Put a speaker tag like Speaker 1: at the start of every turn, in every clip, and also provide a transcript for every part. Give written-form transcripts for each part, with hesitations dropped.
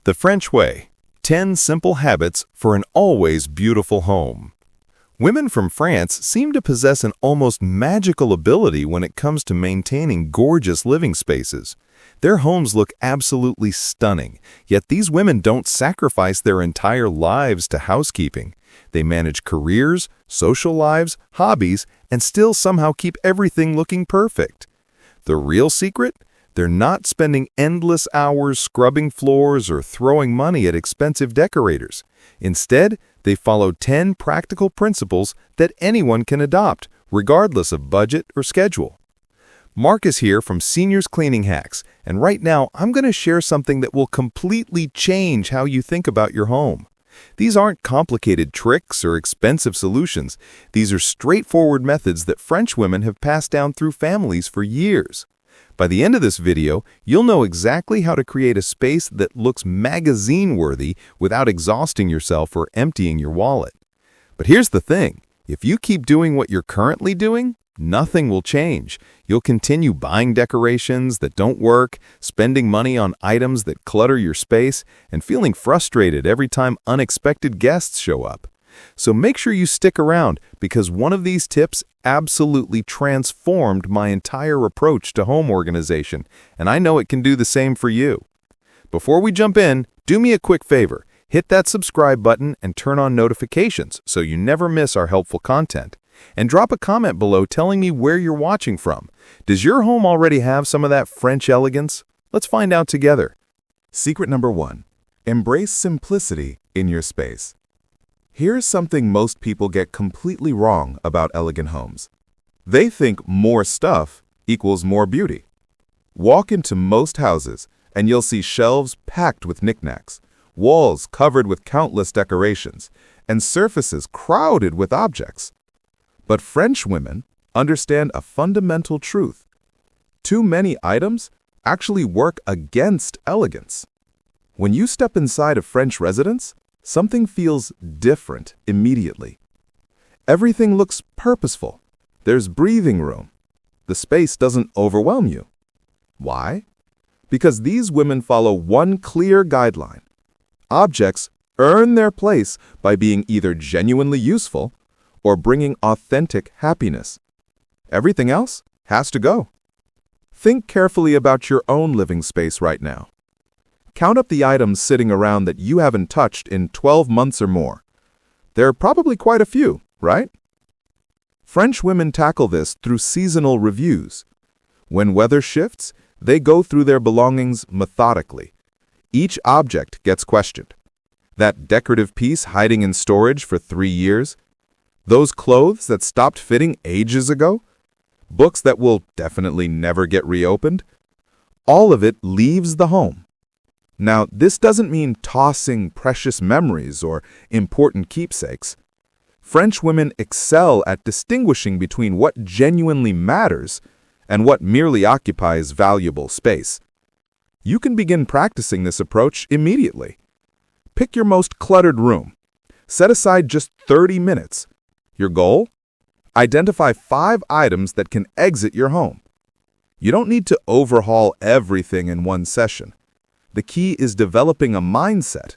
Speaker 1: The French Way, 10 Simple Habits for an Always Beautiful Home. Women from France seem to possess an almost magical ability when it comes to maintaining gorgeous living spaces. Their homes look absolutely stunning, yet these women don't sacrifice their entire lives to housekeeping. They manage careers, social lives, hobbies, and still somehow keep everything looking perfect. The real secret? They're not spending endless hours scrubbing floors or throwing money at expensive decorators. Instead, they follow 10 practical principles that anyone can adopt, regardless of budget or schedule. Mark is here from Seniors Cleaning Hacks, and right now I'm going to share something that will completely change how you think about your home. These aren't complicated tricks or expensive solutions. These are straightforward methods that French women have passed down through families for years. By the end of this video, you'll know exactly how to create a space that looks magazine-worthy without exhausting yourself or emptying your wallet. But here's the thing, if you keep doing what you're currently doing, nothing will change. You'll continue buying decorations that don't work, spending money on items that clutter your space, and feeling frustrated every time unexpected guests show up. So make sure you stick around, because one of these tips absolutely transformed my entire approach to home organization, and I know it can do the same for you. Before we jump in, do me a quick favor. Hit that subscribe button and turn on notifications so you never miss our helpful content. And drop a comment below telling me where you're watching from. Does your home already have some of that French elegance? Let's find out together.
Speaker 2: Secret number 1. Embrace simplicity in your space. Here's something most people get completely wrong about elegant homes. They think more stuff equals more beauty. Walk into most houses and you'll see shelves packed with knickknacks, walls covered with countless decorations, and surfaces crowded with objects. But French women understand a fundamental truth. Too many items actually work against elegance. When you step inside a French residence, something feels different immediately. Everything looks purposeful. There's breathing room. The space doesn't overwhelm you. Why? Because these women follow one clear guideline. Objects earn their place by being either genuinely useful or bringing authentic happiness. Everything else has to go. Think carefully about your own living space right now. Count up the items sitting around that you haven't touched in 12 months or more. There are probably quite a few, right? French women tackle this through seasonal reviews. When weather shifts, they go through their belongings methodically. Each object gets questioned. That decorative piece hiding in storage for 3 years? Those clothes that stopped fitting ages ago? Books that will definitely never get reopened? All of it leaves the home. Now, this doesn't mean tossing precious memories or important keepsakes. French women excel at distinguishing between what genuinely matters and what merely occupies valuable space. You can begin practicing this approach immediately. Pick your most cluttered room. Set aside just 30 minutes. Your goal? Identify 5 items that can exit your home. You don't need to overhaul everything in one session. The key is developing a mindset,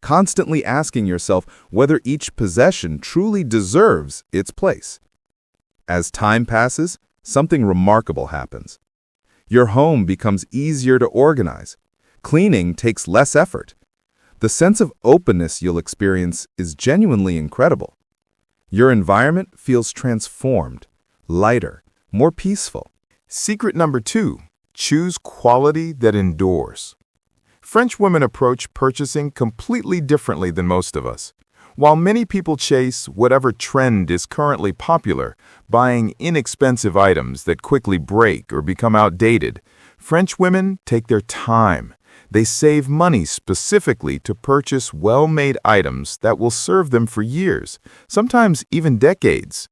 Speaker 2: constantly asking yourself whether each possession truly deserves its place. As time passes, something remarkable happens. Your home becomes easier to organize. Cleaning takes less effort. The sense of openness you'll experience is genuinely incredible. Your environment feels transformed, lighter, more peaceful.
Speaker 3: Secret number 2. Choose quality that endures. French women approach purchasing completely differently than most of us. While many people chase whatever trend is currently popular, buying inexpensive items that quickly break or become outdated, French women take their time. They save money specifically to purchase well-made items that will serve them for years, sometimes even decades.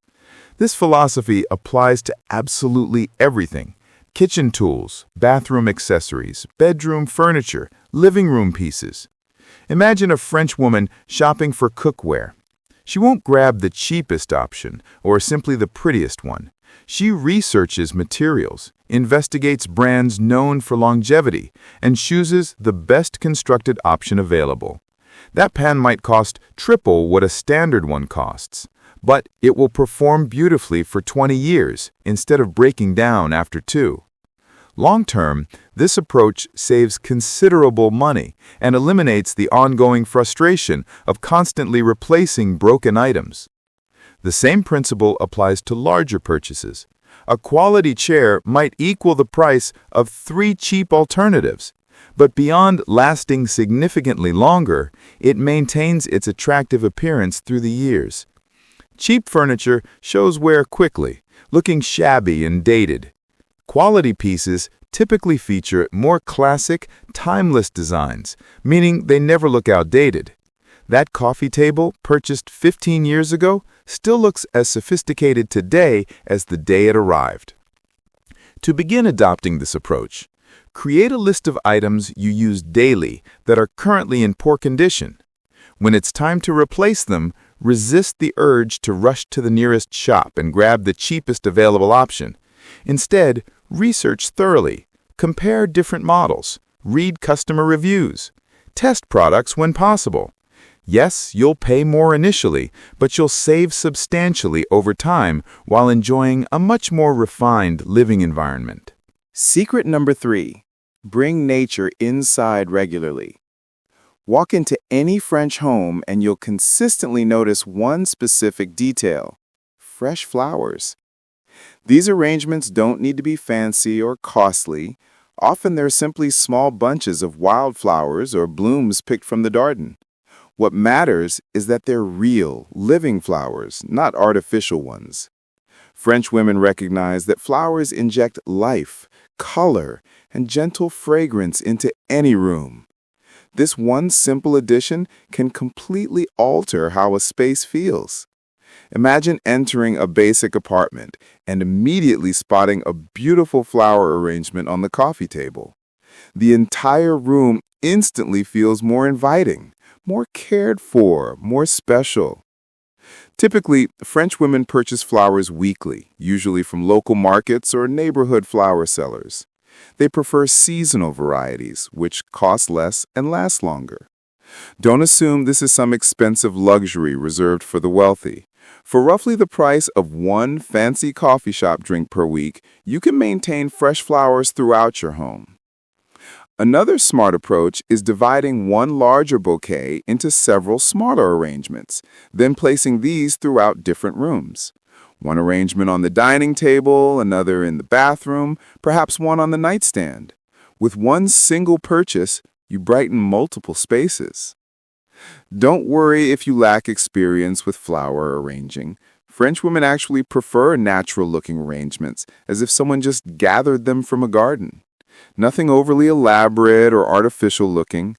Speaker 3: This philosophy applies to absolutely everything: kitchen tools, bathroom accessories, bedroom furniture, living room pieces. Imagine a French woman shopping for cookware. She won't grab the cheapest option or simply the prettiest one. She researches materials, investigates brands known for longevity, and chooses the best constructed option available. That pan might cost triple what a standard one costs, but it will perform beautifully for 20 years instead of breaking down after 2. Long-term, this approach saves considerable money and eliminates the ongoing frustration of constantly replacing broken items. The same principle applies to larger purchases. A quality chair might equal the price of 3 cheap alternatives, but beyond lasting significantly longer, it maintains its attractive appearance through the years. Cheap furniture shows wear quickly, looking shabby and dated. Quality pieces typically feature more classic, timeless designs, meaning they never look outdated. That coffee table, purchased 15 years ago, still looks as sophisticated today as the day it arrived. To begin adopting this approach, create a list of items you use daily that are currently in poor condition. When it's time to replace them, resist the urge to rush to the nearest shop and grab the cheapest available option. Instead, research thoroughly, compare different models, read customer reviews, test products when possible. Yes, you'll pay more initially, but you'll save substantially over time while enjoying a much more refined living environment.
Speaker 4: Secret number 3, bring nature inside regularly. Walk into any French home and you'll consistently notice one specific detail: fresh flowers. These arrangements don't need to be fancy or costly. Often they're simply small bunches of wildflowers or blooms picked from the garden. What matters is that they're real, living flowers, not artificial ones. French women recognize that flowers inject life, color, and gentle fragrance into any room. This one simple addition can completely alter how a space feels. Imagine entering a basic apartment and immediately spotting a beautiful flower arrangement on the coffee table. The entire room instantly feels more inviting, more cared for, more special. Typically, French women purchase flowers weekly, usually from local markets or neighborhood flower sellers. They prefer seasonal varieties, which cost less and last longer. Don't assume this is some expensive luxury reserved for the wealthy. For roughly the price of one fancy coffee shop drink per week, you can maintain fresh flowers throughout your home. Another smart approach is dividing one larger bouquet into several smaller arrangements, then placing these throughout different rooms. One arrangement on the dining table, another in the bathroom, perhaps one on the nightstand. With one single purchase, you brighten multiple spaces. Don't worry if you lack experience with flower arranging. French women actually prefer natural-looking arrangements, as if someone just gathered them from a garden. Nothing overly elaborate or artificial looking.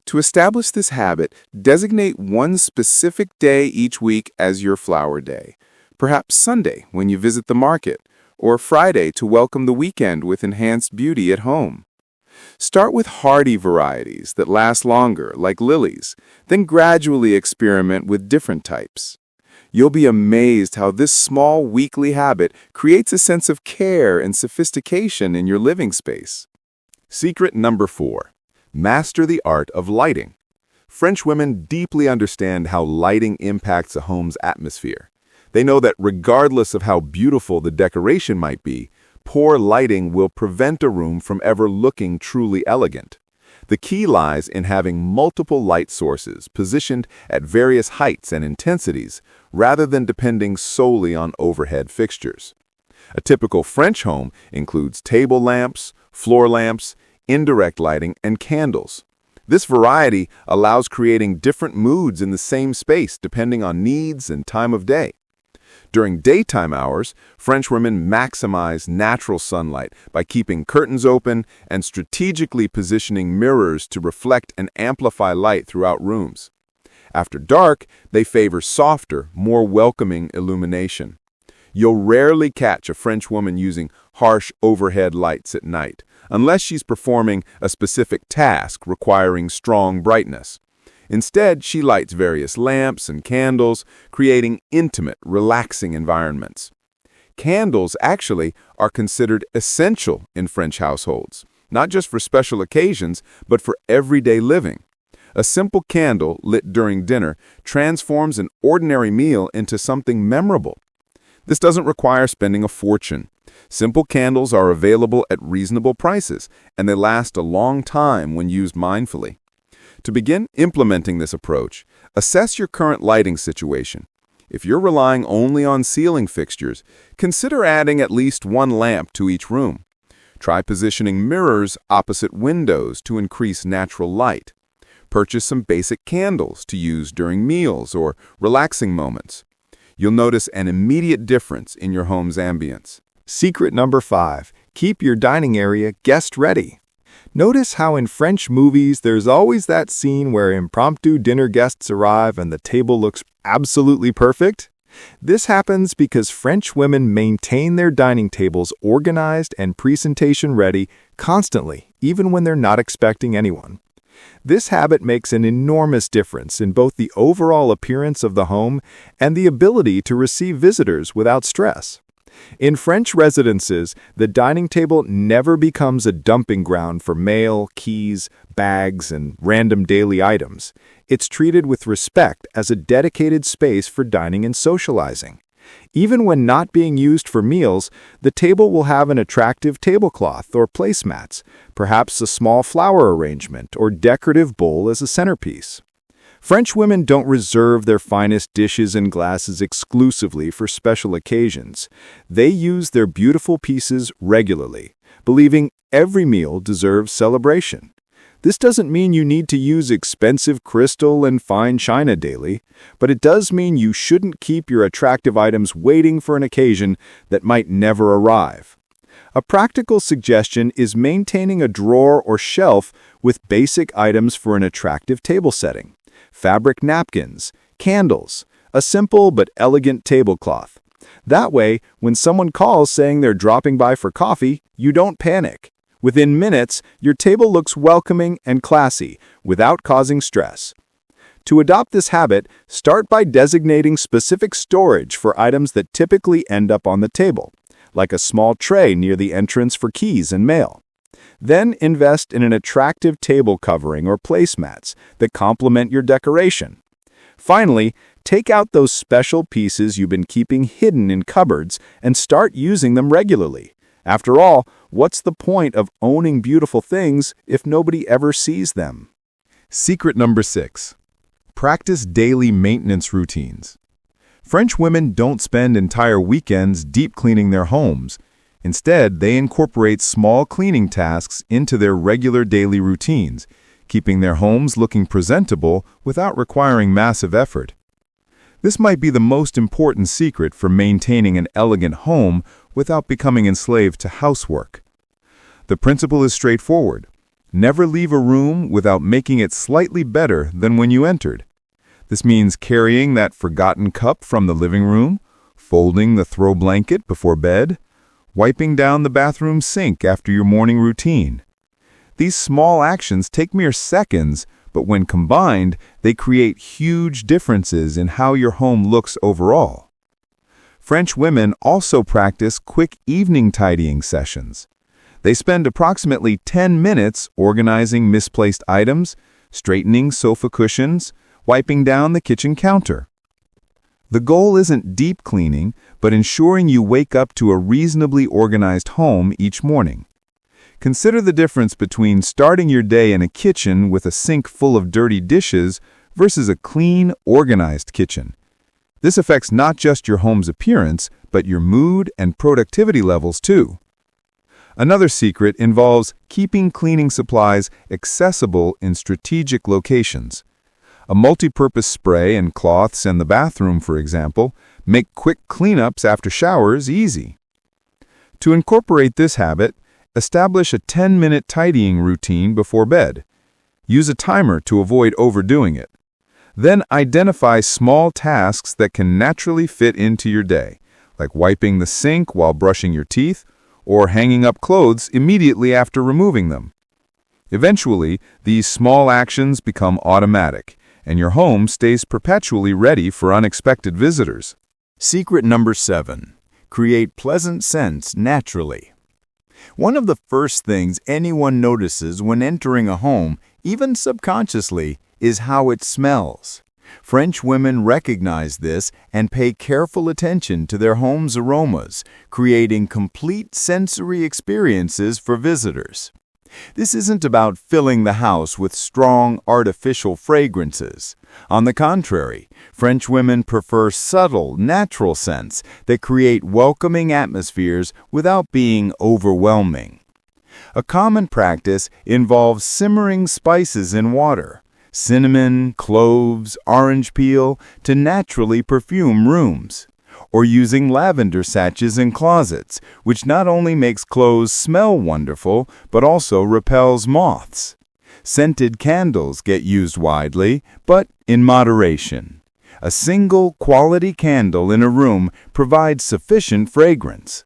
Speaker 4: To establish this habit, designate one specific day each week as your flower day. Perhaps Sunday when you visit the market, or Friday to welcome the weekend with enhanced beauty at home. Start with hardy varieties that last longer, like lilies, then gradually experiment with different types. You'll be amazed how this small weekly habit creates a sense of care and sophistication in your living space.
Speaker 2: Secret number 4. Master the art of lighting. French women deeply understand how lighting impacts a home's atmosphere. They know that regardless of how beautiful the decoration might be, poor lighting will prevent a room from ever looking truly elegant. The key lies in having multiple light sources positioned at various heights and intensities, rather than depending solely on overhead fixtures. A typical French home includes table lamps, floor lamps, indirect lighting, and candles. This variety allows creating different moods in the same space depending on needs and time of day. During daytime hours, French women maximize natural sunlight by keeping curtains open and strategically positioning mirrors to reflect and amplify light throughout rooms. After dark, they favor softer, more welcoming illumination. You'll rarely catch a French woman using harsh overhead lights at night, unless she's performing a specific task requiring strong brightness. Instead, she lights various lamps and candles, creating intimate, relaxing environments.
Speaker 3: Candles, actually, are considered essential in French households, not just for special occasions, but for everyday living. A simple candle lit during dinner transforms an ordinary meal into something memorable. This doesn't require spending a fortune. Simple candles are available at reasonable prices, and they last a long time when used mindfully. To begin implementing this approach, assess your current lighting situation. If you're relying only on ceiling fixtures, consider adding at least one lamp to each room. Try positioning mirrors opposite windows to increase natural light. Purchase some basic candles to use during meals or relaxing moments. You'll notice an immediate difference in your home's ambience.
Speaker 4: Secret number 5. Keep your dining area guest-ready. Notice how in French movies there's always that scene where impromptu dinner guests arrive and the table looks absolutely perfect? This happens because French women maintain their dining tables organized and presentation-ready constantly, even when they're not expecting anyone. This habit makes an enormous difference in both the overall appearance of the home and the ability to receive visitors without stress. In French residences, the dining table never becomes a dumping ground for mail, keys, bags, and random daily items. It's treated with respect as a dedicated space for dining and socializing. Even when not being used for meals, the table will have an attractive tablecloth or placemats, perhaps a small flower arrangement or decorative bowl as a centerpiece. French women don't reserve their finest dishes and glasses exclusively for special occasions. They use their beautiful pieces regularly, believing every meal deserves celebration. This doesn't mean you need to use expensive crystal and fine china daily, but it does mean you shouldn't keep your attractive items waiting for an occasion that might never arrive. A practical suggestion is maintaining a drawer or shelf with basic items for an attractive table setting: fabric napkins, candles, a simple but elegant tablecloth. That way, when someone calls saying they're dropping by for coffee, you don't panic. Within minutes, your table looks welcoming and classy without causing stress. To adopt this habit, start by designating specific storage for items that typically end up on the table, like a small tray near the entrance for keys and mail. Then invest in an attractive table covering or placemats that complement your decoration. Finally, take out those special pieces you've been keeping hidden in cupboards and start using them regularly. After all, what's the point of owning beautiful things if nobody ever sees them?
Speaker 3: Secret number 6. Practice daily maintenance routines. French women don't spend entire weekends deep cleaning their homes. Instead, they incorporate small cleaning tasks into their regular daily routines, keeping their homes looking presentable without requiring massive effort. This might be the most important secret for maintaining an elegant home without becoming enslaved to housework. The principle is straightforward. Never leave a room without making it slightly better than when you entered. This means carrying that forgotten cup from the living room, folding the throw blanket before bed, wiping down the bathroom sink after your morning routine. These small actions take mere seconds, but when combined, they create huge differences in how your home looks overall. French women also practice quick evening tidying sessions. They spend approximately 10 minutes organizing misplaced items, straightening sofa cushions, wiping down the kitchen counter. The goal isn't deep cleaning, but ensuring you wake up to a reasonably organized home each morning. Consider the difference between starting your day in a kitchen with a sink full of dirty dishes versus a clean, organized kitchen. This affects not just your home's appearance, but your mood and productivity levels too. Another secret involves keeping cleaning supplies accessible in strategic locations. A multi-purpose spray and cloths in the bathroom, for example, make quick cleanups after showers easy. To incorporate this habit, establish a 10-minute tidying routine before bed. Use a timer to avoid overdoing it. Then identify small tasks that can naturally fit into your day, like wiping the sink while brushing your teeth or hanging up clothes immediately after removing them. Eventually, these small actions become automatic, and your home stays perpetually ready for unexpected visitors.
Speaker 4: Secret number 7.
Speaker 2: create pleasant scents naturally. One of the first things anyone notices when entering a home, even subconsciously, is how it smells. French women recognize this and pay careful attention to their home's aromas, creating complete sensory experiences for visitors. This isn't about filling the house with strong, artificial fragrances. On the contrary, French women prefer subtle, natural scents that create welcoming atmospheres without being overwhelming. A common practice involves simmering spices in water, cinnamon, cloves, orange peel, to naturally perfume rooms, or using lavender sachets in closets, which not only makes clothes smell wonderful, but also repels moths. Scented candles get used widely, but in moderation. A single quality candle in a room provides sufficient fragrance.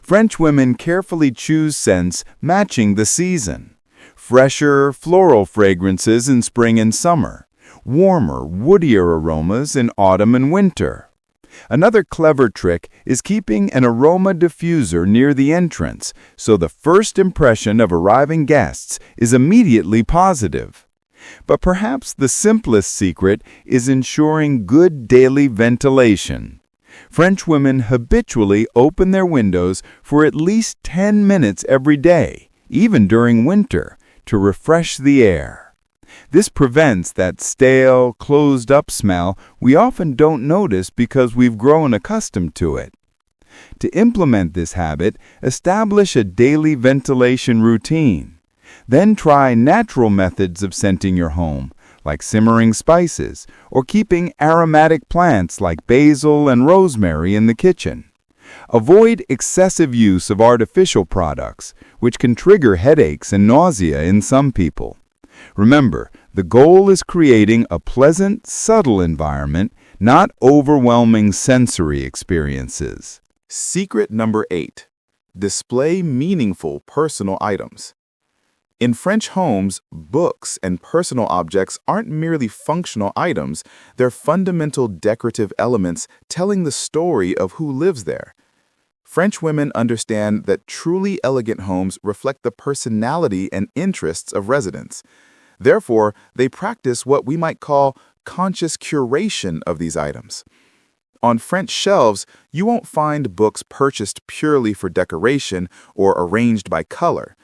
Speaker 2: French women carefully choose scents matching the season. Fresher, floral fragrances in spring and summer. Warmer, woodier aromas in autumn and winter. Another clever trick is keeping an aroma diffuser near the entrance, so the first impression of arriving guests is immediately positive. But perhaps the simplest secret is ensuring good daily ventilation. French women habitually open their windows for at least 10 minutes every day, even during winter, to refresh the air. This prevents that stale, closed-up smell we often don't notice because we've grown accustomed to it. To implement this habit, establish a daily ventilation routine. Then try natural methods of scenting your home, like simmering spices, or keeping aromatic plants like basil and rosemary in the kitchen. Avoid excessive use of artificial products, which can trigger headaches and nausea in some people. Remember, the goal is creating a pleasant, subtle environment, not overwhelming sensory experiences.
Speaker 3: Secret number 8. Display meaningful personal items. In French homes, books and personal objects aren't merely functional items, they're fundamental decorative elements telling the story of who lives there. French women understand that truly elegant homes reflect the personality and interests of residents. Therefore, they practice what we might call conscious curation of these items. On French shelves, you won't find books purchased purely for decoration or arranged by color.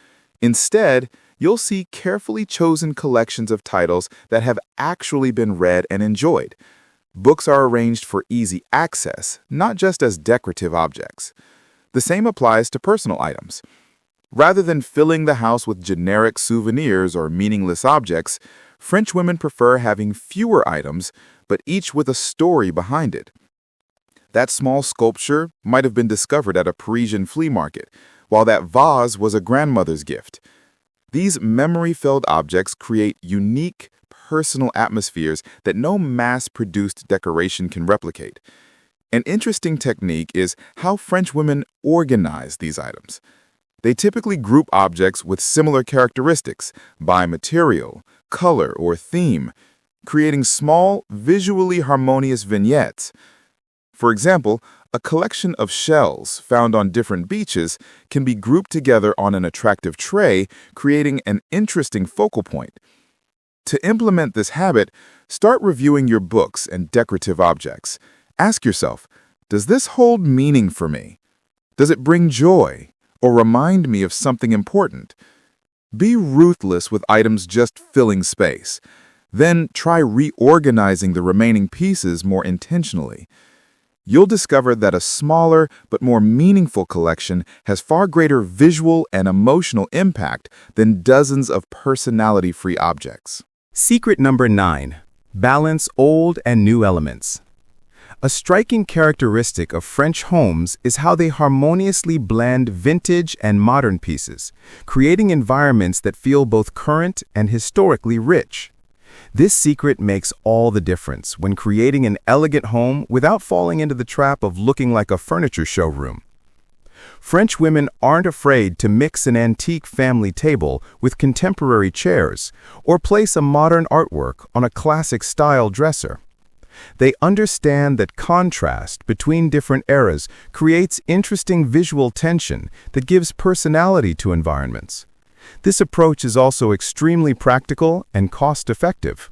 Speaker 3: Instead, you'll see carefully chosen collections of titles that have actually been read and enjoyed. Books are arranged for easy access, not just as decorative objects. The same applies to personal items. Rather than filling the house with generic souvenirs or meaningless objects, French women prefer having fewer items, but each with a story behind it. That small sculpture might have been discovered at a Parisian flea market, while that vase was a grandmother's gift. These memory-filled objects create unique, personal atmospheres that no mass-produced decoration can replicate. An interesting technique is how French women organize these items. They typically group objects with similar characteristics by material, color, or theme, creating small, visually harmonious vignettes. For example, a collection of shells found on different beaches can be grouped together on an attractive tray, creating an interesting focal point. To implement this habit, start reviewing your books and decorative objects. Ask yourself, does this hold meaning for me? Does it bring joy or remind me of something important? Be ruthless with items just filling space. Then try reorganizing the remaining pieces more intentionally. You'll discover that a smaller but more meaningful collection has far greater visual and emotional impact than dozens of personality-free objects.
Speaker 4: Secret number 9. Balance old and new elements. A striking characteristic of French homes is how they harmoniously blend vintage and modern pieces, creating environments that feel both current and historically rich. This secret makes all the difference when creating an elegant home without falling into the trap of looking like a furniture showroom. French women aren't afraid to mix an antique family table with contemporary chairs or place a modern artwork on a classic-style dresser.
Speaker 2: They understand that contrast between different eras creates interesting visual tension that gives personality to environments. This approach is also extremely practical and cost-effective.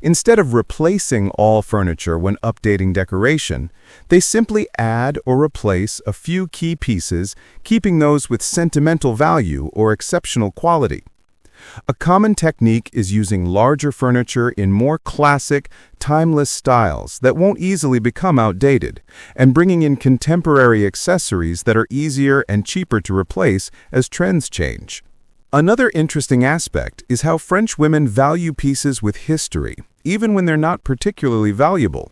Speaker 2: Instead of replacing all furniture when updating decoration, they simply add or replace a few key pieces, keeping those with sentimental value or exceptional quality. A common technique is using larger furniture in more classic, timeless styles that won't easily become outdated, and bringing in contemporary accessories that are easier and cheaper to replace as trends change. Another interesting aspect is how French women value pieces with history, even when they're not particularly valuable.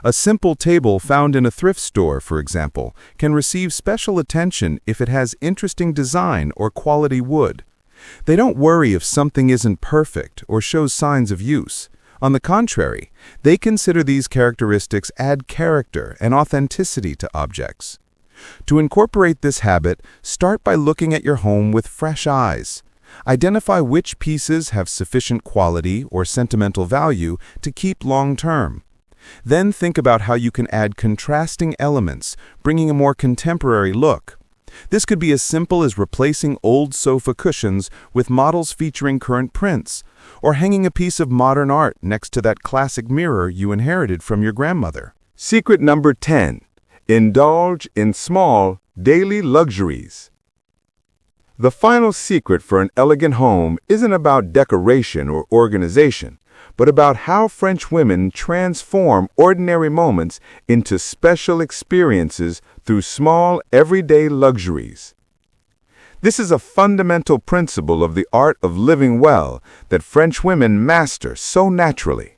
Speaker 2: A simple table found in a thrift store, for example, can receive special attention if it has interesting design or quality wood. They don't worry if something isn't perfect or shows signs of use. On the contrary, they consider these characteristics add character and authenticity to objects. To incorporate this habit, start by looking at your home with fresh eyes. Identify which pieces have sufficient quality or sentimental value to keep long-term. Then think about how you can add contrasting elements, bringing a more contemporary look. This could be as simple as replacing old sofa cushions with models featuring current prints, or hanging a piece of modern art next to that classic mirror you inherited from your grandmother.
Speaker 3: Secret number 10. Indulge in small, daily luxuries. The final secret for an elegant home isn't about decoration or organization, but about how French women transform ordinary moments into special experiences through small, everyday luxuries. This is a fundamental principle of the art of living well that French women master so naturally.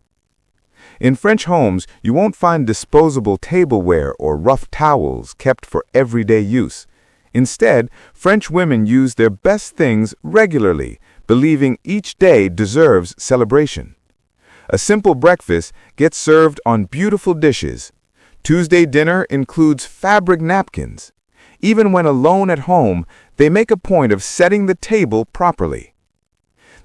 Speaker 3: In French homes, you won't find disposable tableware or rough towels kept for everyday use. Instead, French women use their best things regularly, believing each day deserves celebration. A simple breakfast gets served on beautiful dishes. Tuesday dinner includes fabric napkins. Even when alone at home, they make a point of setting the table properly.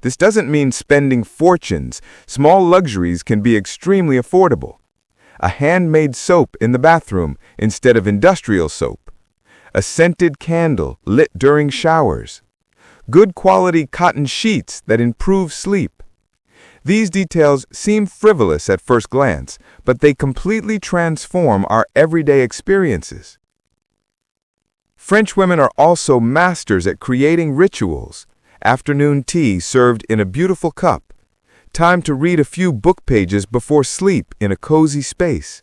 Speaker 3: This doesn't mean spending fortunes. Small luxuries can be extremely affordable. A handmade soap in the bathroom instead of industrial soap. A scented candle lit during showers. Good quality cotton sheets that improve sleep. These details seem frivolous at first glance, but they completely transform our everyday experiences. French women are also masters at creating rituals. Afternoon tea served in a beautiful cup. Time to read a few book pages before sleep in a cozy space.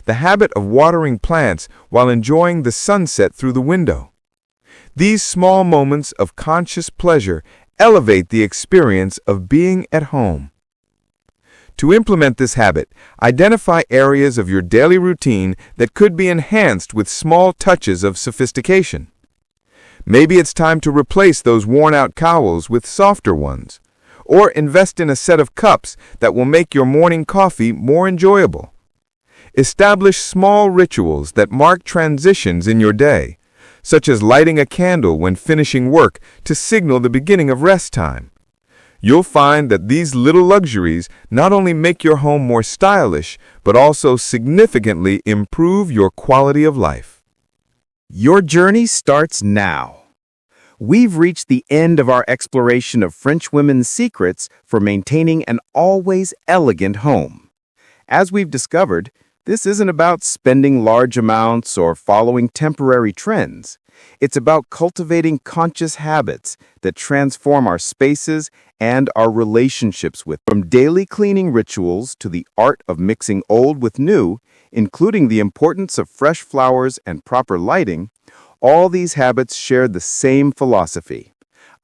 Speaker 3: The habit of watering plants while enjoying the sunset through the window. These small moments of conscious pleasure elevate the experience of being at home. To implement this habit, identify areas of your daily routine that could be enhanced with small touches of sophistication. Maybe it's time to replace those worn-out cowls with softer ones, or invest in a set of cups that will make your morning coffee more enjoyable. Establish small rituals that mark transitions in your day, such as lighting a candle when finishing work to signal the beginning of rest time. You'll find that these little luxuries not only make your home more stylish, but also significantly improve your quality of life.
Speaker 4: Your journey starts now. We've reached the end of our exploration of French women's secrets for maintaining an always elegant home. As we've discovered, this isn't about spending large amounts or following temporary trends. It's about cultivating conscious habits that transform our spaces and our relationships with them. From daily cleaning rituals to the art of mixing old with new, including the importance of fresh flowers and proper lighting, all these habits share the same philosophy.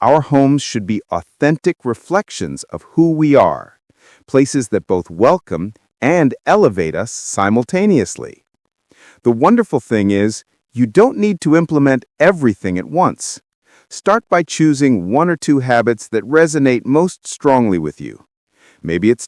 Speaker 4: Our homes should be authentic reflections of who we are, places that both welcome and elevate us simultaneously. The wonderful thing is, you don't need to implement everything at once. Start by choosing one or two habits that resonate most strongly with you. Maybe it's